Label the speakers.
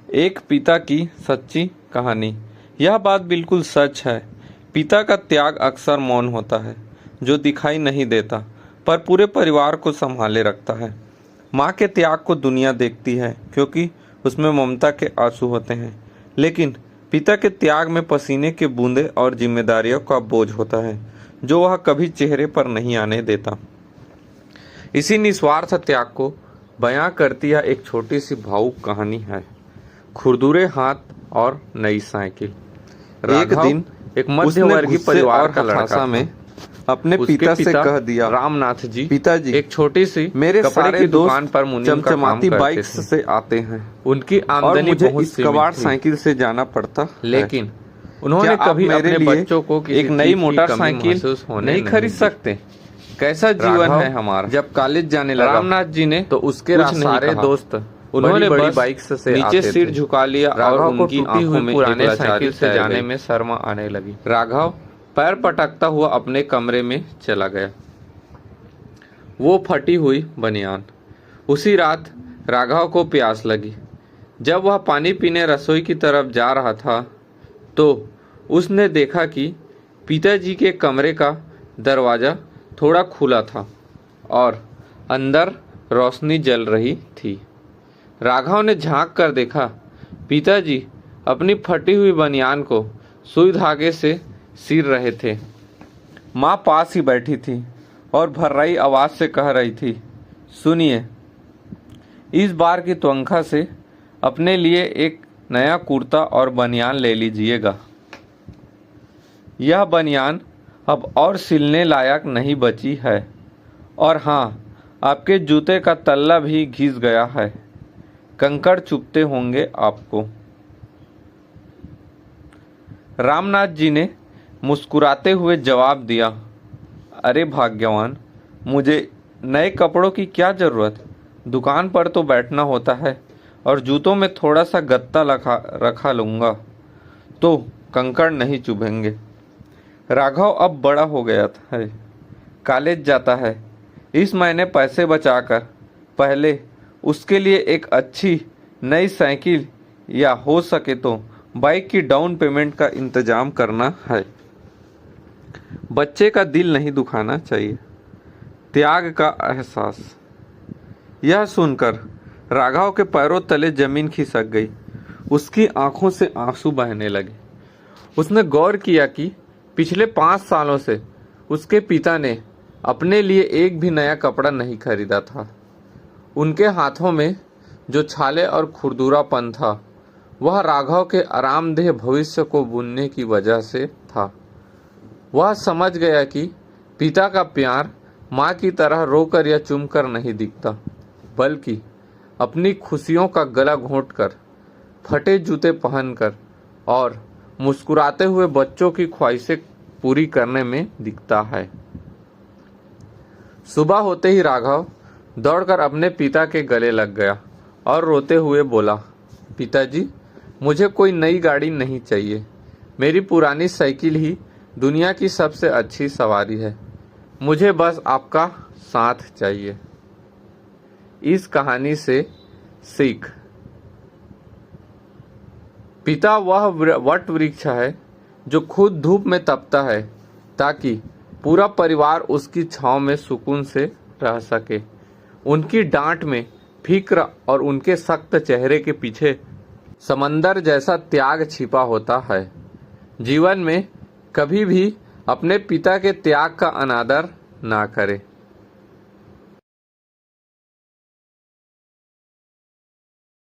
Speaker 1: एक पिता की सच्ची कहानी। यह बात बिल्कुल सच है। पिता का त्याग अक्सर मौन होता है, जो दिखाई नहीं देता पर पूरे परिवार को संभाले रखता है। माँ के त्याग को दुनिया देखती है क्योंकि उसमें ममता के आंसू होते हैं, लेकिन पिता के त्याग में पसीने के बूंदे और जिम्मेदारियों का बोझ होता है, जो वह कभी चेहरे पर नहीं आने देता। इसी निस्वार्थ त्याग को बयां करती यह एक छोटी सी भावुक कहानी है, खुरदुरे हाथ और नई साइकिल। एक दिन एक मध्यवर्गीय परिवार का लड़का में अपने पिता से कह दिया, रामनाथ जी, पिताजी, एक छोटी सी मेरे सारे दुकान पर चमचमाती बाइक से आते हैं। उनकी आमदनी मुझे इस कबाड़ साइकिल से जाना पड़ता, लेकिन उन्होंने कभी अपने बच्चों को एक नई मोटरसाइकिल नहीं खरीद सकते। कैसा जीवन है हमारा। जब कॉलेज जाने लगा रामनाथ जी ने तो उसके सारे दोस्त उन्होंने बड़ी बाइक से नीचे सिर झुका लिया और उनकी आंखों में पुराने साइकिल से जाने में शर्मा आने लगी। राघव पैर पटकता हुआ अपने कमरे में चला गया। वो फटी हुई बनियान। उसी रात राघव को प्यास लगी। जब वह पानी पीने रसोई की तरफ जा रहा था तो उसने देखा कि पिताजी के कमरे का दरवाज़ा थोड़ा खुला था और अंदर रोशनी जल रही थी। राघव ने झांक कर देखा, पिताजी अपनी फटी हुई बनियान को सुई धागे से सीर रहे थे। माँ पास ही बैठी थी और भर्राई आवाज़ से कह रही थी, सुनिए, इस बार की तनख्वाह से अपने लिए एक नया कुर्ता और बनियान ले लीजिएगा। यह बनियान अब और सिलने लायक नहीं बची है, और हाँ, आपके जूते का तल्ला भी घिस गया है। कंकड़ चुभते होंगे आपको। रामनाथ जी ने मुस्कुराते हुए जवाब दिया, अरे भाग्यवान, मुझे नए कपड़ों की क्या ज़रूरत। दुकान पर तो बैठना होता है और जूतों में थोड़ा सा गत्ता रखा लूँगा तो कंकड़ नहीं चुभेंगे। राघव अब बड़ा हो गया है, कॉलेज जाता है। इस महीने पैसे बचाकर पहले उसके लिए एक अच्छी नई साइकिल या हो सके तो बाइक की डाउन पेमेंट का इंतजाम करना है। बच्चे का दिल नहीं दुखाना चाहिए। त्याग का एहसास। यह सुनकर राघव के पैरों तले जमीन खिसक गई। उसकी आंखों से आंसू बहने लगे। उसने गौर किया कि पिछले 5 सालों से उसके पिता ने अपने लिए एक भी नया कपड़ा नहीं खरीदा था। उनके हाथों में जो छाले और खुरदुरापन था, वह राघव के आरामदेह भविष्य को बुनने की वजह से था। वह समझ गया कि पिता का प्यार माँ की तरह रोकर या चूमकर नहीं दिखता, बल्कि अपनी खुशियों का गला घोंटकर, फटे जूते पहनकर और मुस्कुराते हुए बच्चों की ख्वाहिशें पूरी करने में दिखता है। सुबह होते ही राघव दौड़कर अपने पिता के गले लग गया और रोते हुए बोला, पिताजी, मुझे कोई नई गाड़ी नहीं चाहिए। मेरी पुरानी साइकिल ही दुनिया की सबसे अच्छी सवारी है। मुझे बस आपका साथ चाहिए। इस कहानी से सीख। पिता वह वट वृक्ष है जो खुद धूप में तपता है ताकि पूरा परिवार उसकी छांव में सुकून से रह सके। उनकी डांट में फिक्र और उनके सख्त चेहरे के पीछे समंदर जैसा त्याग छिपा होता है। जीवन में कभी भी अपने पिता के त्याग का अनादर ना करें।